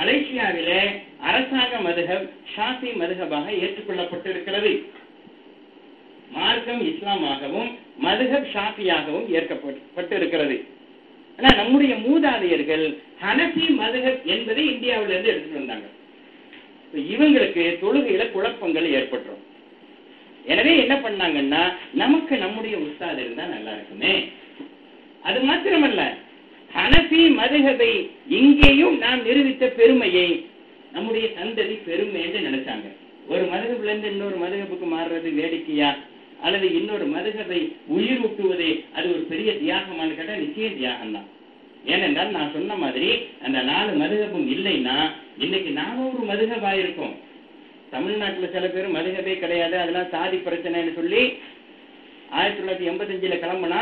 மலேசியாவிலே அரசாங்க மதுஹப் ஷாஃபி மதுஹபாக ஏற்றுக்கொள்ளப்பட்டிருக்கிறது. மார்க்கம் இஸ்லாமாகவும் மதுஹப் ஷாஃபியாகவும் ஏற்கப்பட்டிருக்கிறது. ஆனா நம்முடைய மூதாதையர்கள் ஹனஃபி மதுஹப் என்பதை இந்தியாவிலிருந்து எடுத்துட்டு வந்தாங்க. இவங்களுக்கு தொழுகையில குழப்பங்கள் ஏற்பட்டுரும். எனவே என்ன பண்ணாங்கன்னா, நமக்கு நம்முடைய உஸ்தாத் இருந்தா நல்லா இருக்குமே. அது மாத்திரமல்ல, ஹனஃபி மதுஹபை இங்கேயும் நாம் நிரூபித்த பெருமையை நம்முடைய சந்ததி பெருமை என்று நினைச்சாங்க. ஒரு மதுஹப்ல இருந்து இன்னொரு மதுஹபுக்கு மாறுறது வேடிக்கையா, அல்லது இன்னொரு மதுஹபை உயிர் ஊட்டுவதே அது ஒரு பெரிய தியாகமானு கேட்டா நிச்சயம் தியாகம் தான். ஏனென்றால் நான் சொன்ன மாதிரி அந்த 4 மதுஹபும் இல்லைன்னா இன்னைக்கு 400 மதுஹபா இருக்கும். தமிழ்நாட்டில் சில பேர் மதுஹபே கிடையாது, அதெல்லாம் சாதி பிரச்சனைன்னு சொல்லி 1985 கிளம்புனா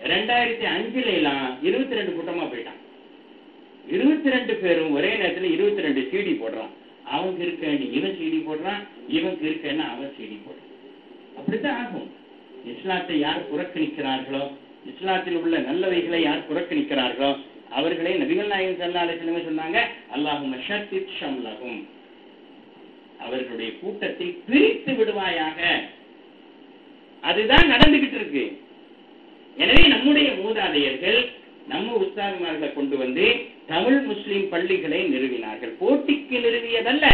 2005 22 கூட்டமா போயிட்டான். 22 பேரும் ஒரே நேரத்தில் 22 CD போடுறான். அவங்க இருக்கன்னு இவன் CD போடுறான், இவங்க இருக்கன்னு அவன் CD போடுறான். அப்படித்தான் ஆகும். இஸ்லாத்தை யார் புறக்கணிக்கிறார்களோ, இஸ்லாத்தில் உள்ள நல்லவைகளை யார் புறக்கணிக்கிறார்களோ அவர்களே நபிகள் நாயகம் ஸல்லல்லாஹு அலைஹி வஸல்லம் சொன்னாங்க, அல்லாஹும்ம ஷத்தித் ஷம்லஹும், அவர்களுடைய கூட்டத்தை பிரித்து விடுவாயாக. அதுதான் நடந்துகிட்டு இருக்கு. எனவே நம்முடைய மூதாதையர்கள் நம்ம உஸ்தாதுமார்களை கொண்டு வந்து தமிழ் முஸ்லிம் பள்ளிகளை நிறுவினார்கள். போட்டிக்கு நிறுவியதல்ல,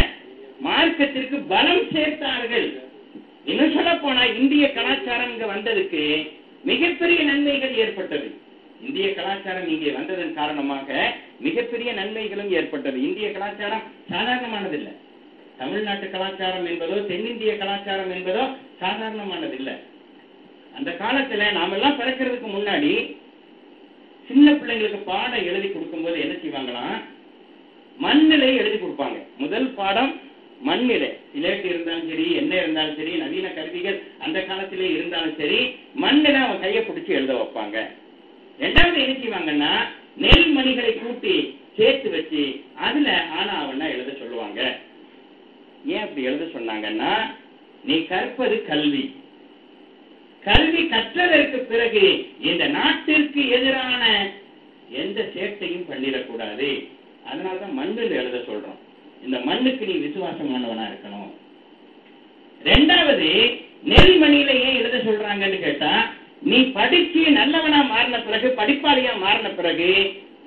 மார்க்கத்திற்கு பலம் சேர்த்தார்கள். இன்னும் சொல்ல போனா இந்திய கலாச்சாரம் இங்க வந்ததுக்கு மிகப்பெரிய நன்மைகள் ஏற்பட்டது. இந்திய கலாச்சாரம் இங்கே வந்ததன் காரணமாக மிகப்பெரிய நன்மைகளும் ஏற்பட்டது. இந்திய கலாச்சாரம் சாதாரணமானதில்லை. தமிழ்நாட்டு கலாச்சாரம் என்பதோ தென்னிந்திய கலாச்சாரம் என்பதோ சாதாரணமானதில்லை. அந்த காலத்துல நாமெல்லாம் பிறக்கிறதுக்கு முன்னாடி சின்ன பிள்ளைங்களுக்கு பாடம் எழுதி கொடுக்கும் போது என்ன செய்வாங்களாம், மண்ணிலை எழுதி கொடுப்பாங்க. முதல் பாடம் மண்ணிலை, சிலேட்டு இருந்தாலும் சரி, என்ன இருந்தாலும் சரி, நவீன கருவிகள் அந்த காலத்திலே இருந்தாலும் சரி, மண்ணில அவன் கையை பிடிச்சி எழுத வைப்பாங்க. ரெண்டாவது என்ன செய்வாங்கன்னா, நெல் மணிகளை கூட்டி சேர்த்து வச்சு அதுல ஆனா அவனா எழுத சொல்லுவாங்க. ஏன் அப்படி எழுத சொன்னாங்கன்னா, நீ கற்பது கல்வி, கல்வி கற்றதற்கு பிறகு இந்த நாட்டிற்கு எதிரான எந்த சேட்டையும் பண்ணிடக்கூடாது. அதனாலதான் மண்ணில் எழுத சொல்றோம். இந்த மண்ணுக்கு நீ விசுவாசமானவனா இருக்கணும். ரெண்டாவது, நெல்மணியில ஏன் எழுத சொல்றாங்கன்னு கேட்டா, நீ படிச்சு நல்லவனா மாறின பிறகு, படிப்பாளியா மாறின பிறகு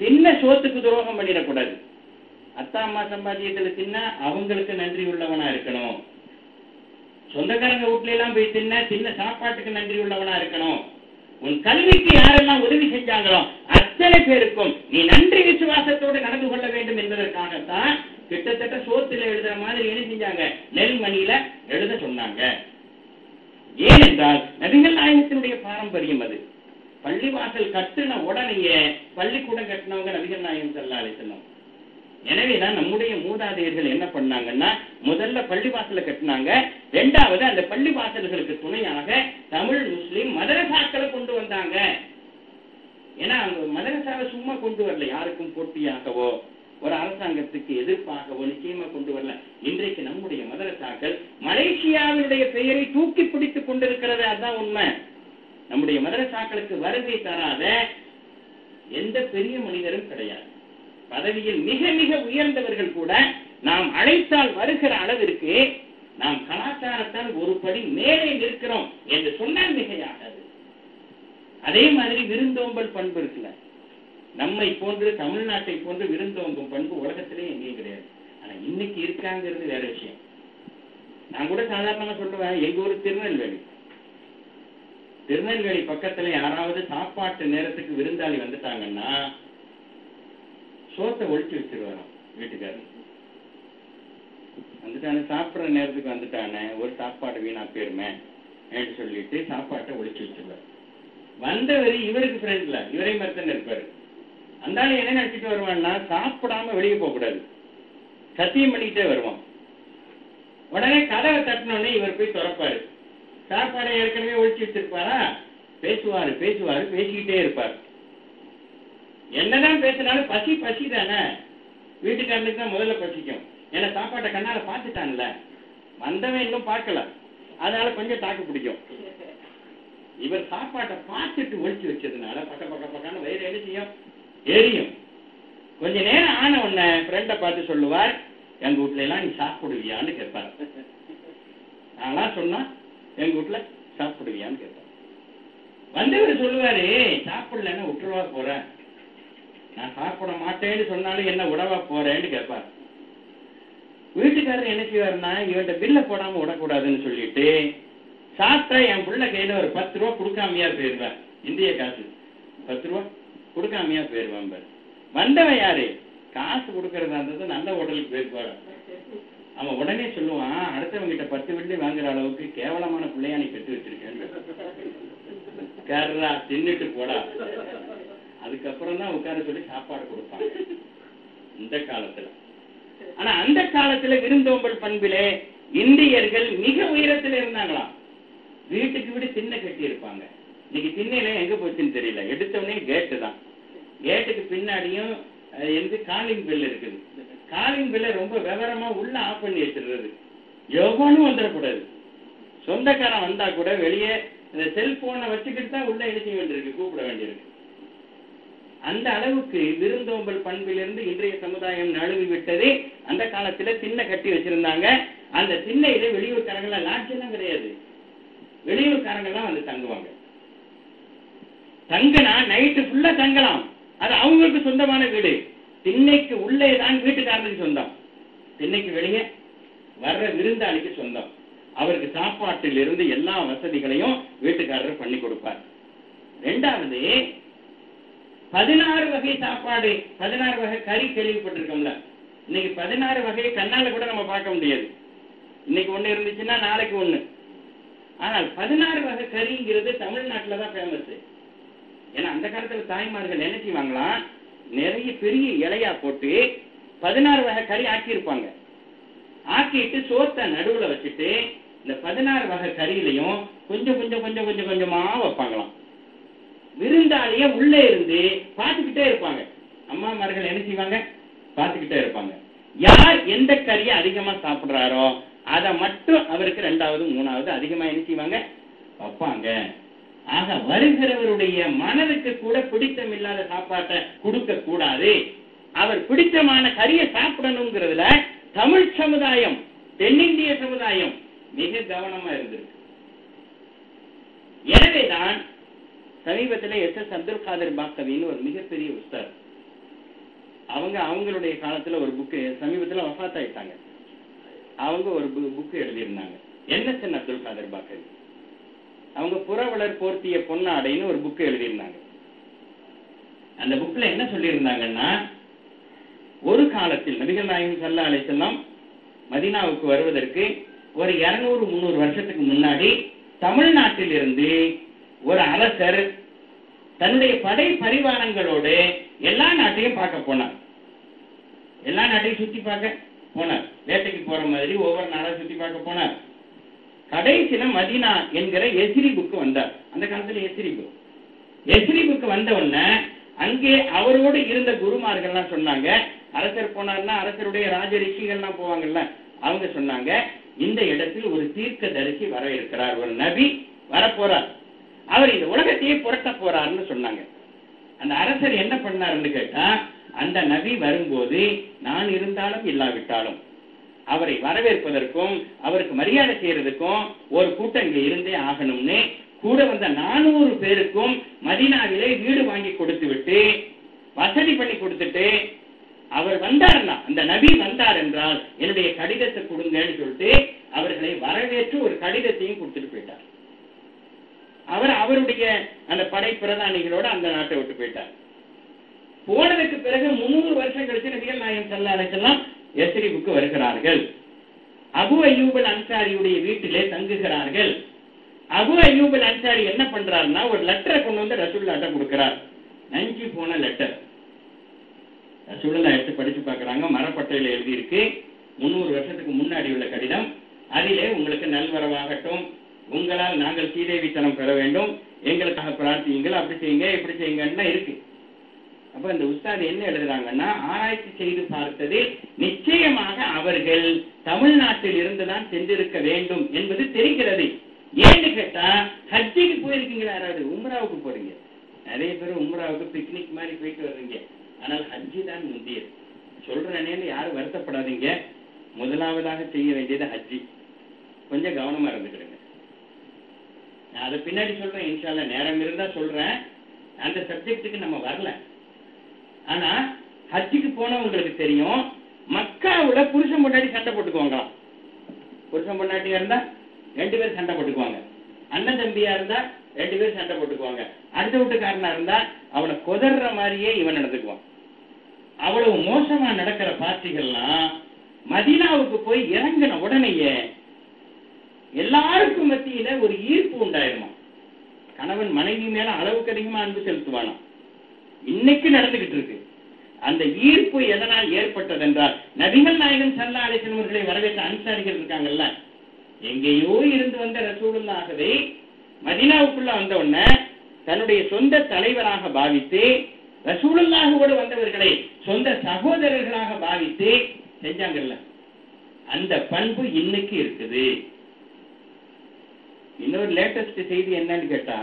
தின்ன சோத்துக்கு துரோகம் பண்ணிடக்கூடாது. அத்தா அம்மா சம்பாத்தியத்துல தின்ன அவங்களுக்கு நன்றி உள்ளவனா இருக்கணும். சொந்தக்காரங்க வீட்டுல எல்லாம் போய் தின்ன சாப்பாட்டுக்கு நன்றி உள்ளவனா இருக்கணும். உன் கல்விக்கு யாரெல்லாம் உதவி செஞ்சாங்களோ அத்தனை பேருக்கும் நீ நன்றி விசுவாசத்தோடு நடந்து கொள்ள வேண்டும் என்பதற்காகத்தான் கிட்டத்தட்ட சோத்துல எழுதுற மாதிரி என்ன செஞ்சாங்க, நெல்மணியில எழுத சொன்னாங்க. ஏனென்றால் நபிகள் நாயகத்தினுடைய பாரம்பரியம் அது. பள்ளிவாசல் கட்டுன உடனேயே பள்ளிக்கூடம் கட்டினவங்க நபிகள் நாயகம் ஸல்லல்லாஹு அலைஹி வஸல்லம். எனவேதான் நம்முடைய மூதாதையர்கள் என்ன பண்ணாங்கன்னா, முதல்ல பள்ளிவாசலை கட்டினாங்க. ரெண்டாவது அந்த பள்ளிவாசல்களுக்கு துணையாக தமிழ் முஸ்லிம் மதரசாக்களை கொண்டு வந்தாங்க. ஏன்னா அந்த மதரசாவை சும்மா கொண்டு வரல, யாருக்கும் போட்டியாகவோ ஒரு அரசாங்கத்துக்கு எதிர்ப்பாகவோ நிச்சயமா கொண்டு வரல. இன்றைக்கு நம்முடைய மதரசாக்கள் மலேசியாவினுடைய பெயரை தூக்கி பிடித்துக் கொண்டிருக்கிறது. அதுதான் உண்மை. நம்முடைய மதரசாக்களுக்கு வருகை தராத எந்த பெரிய மனிதரும் கிடையாது. பதவியில் மிக மிக உயர்ந்தவர்கள் கூட நாம் அழைத்தால் வருகிற அளவிற்கு நாம் கலாச்சாரத்தால் ஒரு படி மேலே நிற்கிறோம் என்று சொன்னால் மிகையாகாது. அதே மாதிரி விருந்தோம்பல் பண்பு இருக்குல்ல, நம்மை போன்று தமிழ்நாட்டை போன்று விருந்தோம்பும் பண்பு உலகத்திலே எங்கேயும் கிடையாது. ஆனா இன்னைக்கு இருக்காங்கிறது வேற விஷயம். நான் கூட சாதாரணமா சொல்லுவேன், எங்க ஊர் திருநெல்வேலி பக்கத்துல யாராவது சாப்பாட்டு நேரத்துக்கு விருந்தாளி வந்துட்டாங்கன்னா சோத்தை ஒழிச்சு வச்சிருவாராம் வீட்டுக்காரர். வந்துட்டானே, சாப்பிட்ற நேரத்துக்கு வந்துட்டானே, ஒரு சாப்பாடு வீணா போயிருமே என்று சொல்லிட்டு சாப்பாட்டை ஒழிச்சு வச்சிருவார். வந்தவர் இவருக்கு ஃப்ரெண்ட்ல, இவரே மறுத்தன்னு இருப்பாரு. அந்தாலும் என்ன நினைச்சிட்டு வருவான்னா, சாப்பிடாம வெளியே போக கூடாது, சத்தியம் பண்ணிக்கிட்டே வருவான். உடனே கதவை தட்டினோடனே இவர் போய் திறப்பாரு. சாப்பாடை ஏற்கனவே ஒழிச்சு வச்சிருப்பாரா, பேசுவாரு பேசிக்கிட்டே இருப்பார். என்னதான் பேசினாலும் பசி தானே, வீட்டுக்காரனுக்கு தான் முதல்ல பசிக்கும். ஏன்னா சாப்பாட்டை கண்ணால பார்த்துட்டான்ல, வந்தவன் இன்னும் பார்க்கல, அதனால கொஞ்சம் தாக்கு பிடிக்கும். இவர் சாப்பாட்டை பார்த்துட்டு ஒழிச்சு வச்சதுனால பக்க பக்கன்னு வயிறு என்ன செய்யும், எரியும். கொஞ்ச நேரம் ஆன உடனே ஃப்ரெண்டை பார்த்து சொல்லுவார், எங்க வீட்டுல எல்லாம் நீ சாப்பிடுவியான்னு கேட்பார். நான்லாம் சொன்னா எங்க வீட்டுல சாப்பிடுவியான்னு கேட்பார். வந்தவர் சொல்லுவாரு, சாப்பிடலன்னா விட்டுருவா போறேன், நான் சாப்பிட மாட்டேன்னு சொன்னாலும் என்ன விடவா போறேன்னு கேட்பார். வீட்டுக்காரர் என்ன செய்வாருன்னா, இவன்ட்ட பில்ல போடாம விடக்கூடாதுன்னு சொல்லிட்டு சாப்பிட்டா என் பிள்ளை கையில ஒரு 10 ரூபா கொடுக்காமையா போயிருவேன். இந்திய காசு 10 ரூபா கொடுக்காமையா போயிருவான். வந்தவன் யாரு? காசு கொடுக்கறதா இருந்தது நல்ல ஹோட்டலுக்கு போயிருப்பாரு. அவன் உடனே சொல்லுவான், அடுத்தவங்கிட்ட 10 வெள்ளி வாங்குற அளவுக்கு கேவலமான பிள்ளையா நீ பெற்று வச்சிருக்கேன், தின்னுட்டு போடா. அதுக்கப்புறம் தான் உட்கார சொல்லி சாப்பாடு கொடுப்பாங்க இந்த காலத்துல. ஆனா அந்த காலத்துல விருந்தோம்பல் பண்பிலே இந்தியர்கள் மிக உயரத்துல இருந்தாங்களாம். வீட்டுக்கு வீடு திண்ணை கட்டி இருப்பாங்க. இன்னைக்கு திண்ணையில எங்க போச்சுன்னு தெரியல. எடுத்தவனே கேட்டு தான். கேட்டுக்கு பின்னாடியும் காலிங் பெல் இருக்குது. காலிங் பெல்ல ரொம்ப விவரமா உள்ள ஆஃப் பண்ணி வச்சிருக்கிறது. எவனும் வந்துடக்கூடாது. சொந்தக்காரன் வந்தா கூட வெளியே இந்த செல்போனை வச்சுக்கிட்டு தான் உள்ள எழுதி வேண்டியிருக்கு, கூப்பிட வேண்டியிருக்கு. அந்த அளவுக்கு விருந்தோம்பல் பண்பிலிருந்து இன்றைய சமுதாயம் நழுவி விட்டது. அந்த காலத்துல திண்ணை கட்டி வச்சிருந்தாங்க. அந்த திண்ணையில வெளியூர்காரங்களாம், லாட்ஜ் எல்லாம் கிடையாது, வெளியூர்காரங்கெல்லாம் வந்து தங்குவாங்க. தங்கினா நைட்டு ஃபுல்லா தங்கலாம். அது அவங்களுக்கு சொந்தமான வீடு. திண்ணைக்கு உள்ளே தான் வீட்டுக்காரனுக்கு சொந்தம், திண்ணைக்கு வெளியே வர்ற விருந்தாளிக்கு சொந்தம். அவருக்கு சாப்பாட்டில் இருந்து எல்லா வசதிகளையும் வீட்டுக்காரர் பண்ணி கொடுப்பார். ரெண்டாவது, 16 வகை சாப்பாடு, 16 வகை கறி கேள்விப்பட்டிருக்கோம்ல. இன்னைக்கு 16 வகையை கண்ணால கூட நம்ம பார்க்க முடியாது. இன்னைக்கு ஒண்ணு இருந்துச்சுன்னா நாளைக்கு ஒண்ணு. ஆனால் 16 வகை கறிங்கிறது தமிழ்நாட்டில் தான் ஃபேமஸ். ஏன்னா அந்த காலத்துல தாய்மார்கள் என்ன செய்வாங்களாம், நிறைய பெரிய இலையா போட்டு 16 வகை கறி ஆக்கியிருப்பாங்க. ஆக்கிட்டு சோத்தை நடுவுல வச்சுட்டு இந்த 16 வகை கறியிலையும் கொஞ்சம் கொஞ்சம் கொஞ்சம் கொஞ்சம் கொஞ்சமா வைப்பாங்களாம். விருந்தாளிய உள்ளே இருந்து பார்த்துக்கிட்டே இருப்பாங்க. அம்மாமார்கள் என்ன செய்வாங்க, பார்த்துக்கிட்டே இருப்பாங்க. யார் எந்த கறியை அதிகமா சாப்பிடுறாரோ அதை மட்டும் அவருக்கு 2வது 3வது அதிகமா என்ன செய்வாங்க, வைப்பாங்க. ஆக வருகிறவருடைய மனதுக்கு கூட பிடித்தம் இல்லாத சாப்பாட்டை கொடுக்க கூடாது. அவர் பிடித்தமான கறியை சாப்பிடணுங்கிறதுல தமிழ் சமுதாயம், தென்னிந்திய சமுதாயம் மிக கவனமா இருந்திருக்கு. எனவேதான் சமீபத்தில் எஸ்.எஸ். அப்துல் காதர் பாக்கவின்னு ஒரு மிகப்பெரிய உஸ்தாத், அவங்களுடைய காலத்துல ஒரு புக்கு, சமீபத்தில் வஃபாத் ஆயிட்டாங்க. அவங்க ஒரு புக்கு எழுதியிருந்தாங்க, என்.எஸ். அப்துல் காதர் பாக்கவி. அவங்க புறவலர் போர்த்திய பொன்னாடைன்னு ஒரு புக்கு எழுதியிருந்தாங்க. அந்த புக்ல என்ன சொல்லியிருந்தாங்கன்னா, ஒரு காலத்தில் நபிகள் நாயகம் ஸல்லல்லாஹு அலைஹி வஸல்லம் மதீனாவுக்கு வருவதற்கு ஒரு 200-300 வருஷத்துக்கு முன்னாடி தமிழ்நாட்டில் இருந்து ஒரு அரசர் தன்னுடைய படை பரிவாரங்களோடு எல்லா நாட்டையும் பார்க்க போனார். எல்லா நாட்டையும் சுத்தி பார்க்க போனார். வேட்டைக்கு போற மாதிரி ஒவ்வொரு நாடா சுத்தி பார்க்க போனார். கடைசியில மதீனா என்கிற எஸ்ரி புக்கு வந்தார். அந்த காலத்துல எஸ்ரி புக்கு வந்த உடனே அங்கே அவரோடு இருந்த குருமார்கள்லாம் சொன்னாங்க, அரசர் போனார்னா அரசருடைய ராஜ ரிஷிகள்லாம் போவாங்கல்ல, அவங்க சொன்னாங்க, இந்த இடத்தில் ஒரு தீர்க்கதரிசி வர இருக்கிறார், ஒரு நபி வர போறார், அவர் இந்த உலகத்தையே புரட்ட போறாருன்னு சொன்னாங்க. அந்த அரசர் என்ன பண்ணாருன்னு கேட்டா, அந்த நபி வரும்போது நான் இருந்தாலும் இல்லாவிட்டாலும் அவரை வரவேற்பதற்கும் அவருக்கு மரியாதை செய்யறதுக்கும் ஒரு கூட்டம் இங்க இருந்தே ஆகணும்னு கூட வந்த 400 பேருக்கும் மதீனாவிலே வீடு வாங்கி கொடுத்து விட்டு வசதி பண்ணி கொடுத்துட்டு, அவர் வந்தார்னா, அந்த நபி வந்தார் என்றால் என்னுடைய கடிதத்தை கொடுங்கன்னு சொல்லிட்டு அவர்களை வரவேற்று ஒரு கடிதத்தையும் கொடுத்துட்டு போயிட்டார். அவர் அவருடைய அந்த படை பிரதானிகளோட அந்த நாட்டை விட்டு போயிட்டார். போனதுக்கு பிறகு 300 வருஷம் கழிச்சு நபிகள் நாயகம் ஸல்லல்லாஹு அலைஹி வஸல்லம் எஸ்ரிபுக்கு வருகிறார்கள். அபு அய்யூப் அல் அன்சாரியுடைய வீட்டிலே தங்குகிறார்கள். அபு அய்யூப் அல் அன்சாரி என்ன பண்றாருன்னா, ஒரு லெட்டரை கொண்டு வந்து ரசூலுல்லாஹ்ட்ட கொடுக்கிறார். நஞ்சு போன லெட்டர். ரசூலுல்லாஹ் எடுத்து படிச்சு பார்க்கறாங்க. மரப்பட்டையில எழுதி இருக்கு, 300 வருஷத்துக்கு முன்னாடி உள்ள கடிதம். அதிலே உங்களுக்கு நல்வரவாகட்டும், உங்களால் நாங்கள் சீதேவித்தனம் பெற வேண்டும், எங்களுக்காக பிரார்த்தியுங்கள், அப்படி செய்யுங்க இப்படி செய்யுங்கன்னா இருக்கு. அப்ப இந்த உஸ்தாத் என்ன எழுதுறாங்கன்னா, ஆராய்ச்சி செய்து பார்த்தது நிச்சயமாக அவர்கள் தமிழ்நாட்டில் இருந்துதான் சென்றிருக்க வேண்டும் என்பது தெரிகிறது. ஏன்னு கேட்டா, ஹஜ்ஜுக்கு போயிருக்கீங்களா யாராவது? உம்ராவுக்கு போறீங்க, நிறைய பேர் உம்ராவுக்கு பிக்னிக் மாதிரி போயிட்டு வர்றீங்க. ஆனால் ஹஜ்ஜி தான் முந்தியது. சொல்றேன்னு யாரும் வருத்தப்படாதீங்க. முதலாவதாக செய்ய வேண்டியது ஹஜ்ஜி. கொஞ்சம் கவனமா இருந்துக்கிறேங்க. நான் அதை பின்னாடி சொல்றேன், இன்ஷா அல்லாஹ் நேரம் இருந்தா சொல்றேன். அந்த சப்ஜெக்டுக்கு நம்ம வரல. ஆனா ஹஜ்ஜுக்கு போனவங்களுக்கு தெரியும், மக்காவுல புருஷன் பொண்டாட்டி சண்டை போட்டுக்குவாங்களாம். புருஷன் பொண்டாட்டியா இருந்தா 2 பேர் சண்டை போட்டுக்குவாங்க. அண்ணன் தம்பியா இருந்தா 2 பேர் சண்டை போட்டுக்குவாங்க. அடுத்த வீட்டுக்காரனா இருந்தா அவனை கொதற மாதிரியே இவன் நடந்துக்குவான். அவ்வளவு மோசமா நடக்கிற பார்ட்டிகள்லாம் மதீனாவுக்கு போய் இறங்கின உடனேயே எல்லாருக்கும் மத்தியில ஒரு ஈர்ப்பு உண்டாயிருமா. கணவன் மனைவி மேல அளவுக்கு அதிகமா அன்பு செலுத்துவானா. இன்னைக்கு நடந்துகிட்டு இருக்கு. அந்த ஈர்ப்பு எதனால் ஏற்பட்டது என்றால், நபிகள் நாயகம் ஸல்லல்லாஹு அலைஹி வஸல்லம் அவர்களை வரவேற்ற அன்சாரிகள் இருக்காங்கல்ல, எங்கேயோ இருந்து வந்த ரசூலுல்லாஹ்வை மதீனாவுக்குள்ள வந்த உடனே தன்னுடைய சொந்த தலைவராக பாவித்து, ரசூலுல்லாஹோடு வந்தவர்களை சொந்த சகோதரர்களாக பாவித்து செஞ்சாங்கல்ல, அந்த பண்பு இன்னைக்கு இருக்குது. இன்னொரு லேட்டஸ்ட் செய்தி என்னன்னு கேட்டா,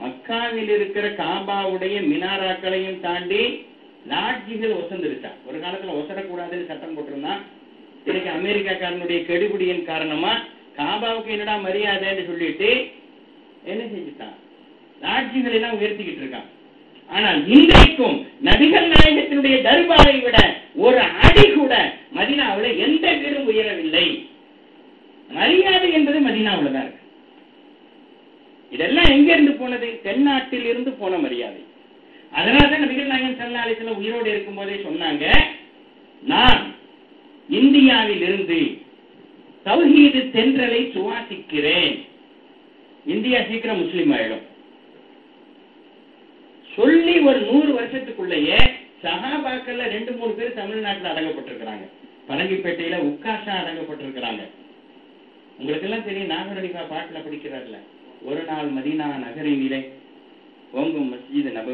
மக்காவில் இருக்கிற காபாவுடைய மினாராக்களையும் தாண்டி லாட்ஜிகள் ஒசந்துருச்சான். ஒரு காலத்துல ஒசரக்கூடாதுன்னு சட்டம் போட்டிருந்தான். இன்னைக்கு அமெரிக்காக்காரனுடைய கெடுபிடியின் காரணமா காபாவுக்கு என்னடா மரியாதைன்னு சொல்லிட்டு என்ன செஞ்சுட்டான், லாட்ஜிகள் எல்லாம் உயர்த்திக்கிட்டு இருக்கான். ஆனால் இன்றைக்கும் நபிகள் நாயகத்தினுடைய தர்பாரை விட ஒரு அடி கூட மதீனாவுல எந்த வீடும் உயரவில்லை. மரியாதை என்பது மதீனாவுல தான் இருக்கு. இதெல்லாம் எங்க இருந்து போனது? தென்னாட்டில் இருந்து போன மரியாதை. அதனாலதான் நபிகள் நாயகம் ஸல்லல்லாஹு அலைஹி வஸல்லம் உயிரோடு இருக்கும் போதே சொன்னாங்க, நான் இந்தியாவில் இருந்து தௌஹீது தென்றலை சுவாசிக்கிறேன். இந்தியா சீக்கிரம் முஸ்லீம் ஆயிடும். சொல்லி ஒரு 100 வருஷத்துக்குள்ளேயே சஹாபாக்கள்ல 2-3 பேர் தமிழ்நாட்டில் அடங்கப்பட்டிருக்கிறாங்க. பரங்கிப்பேட்டையில உக்காஷா அடங்கப்பட்டிருக்கிறாங்க. உங்களுக்கு எல்லாம் தெரியும், நாகரணிகா பாட்டுல படிக்கிறார்ல, ஒரு நாள் மதீனா நகரினிலே ஓங்கும் மஸ்ஜித் நபவி.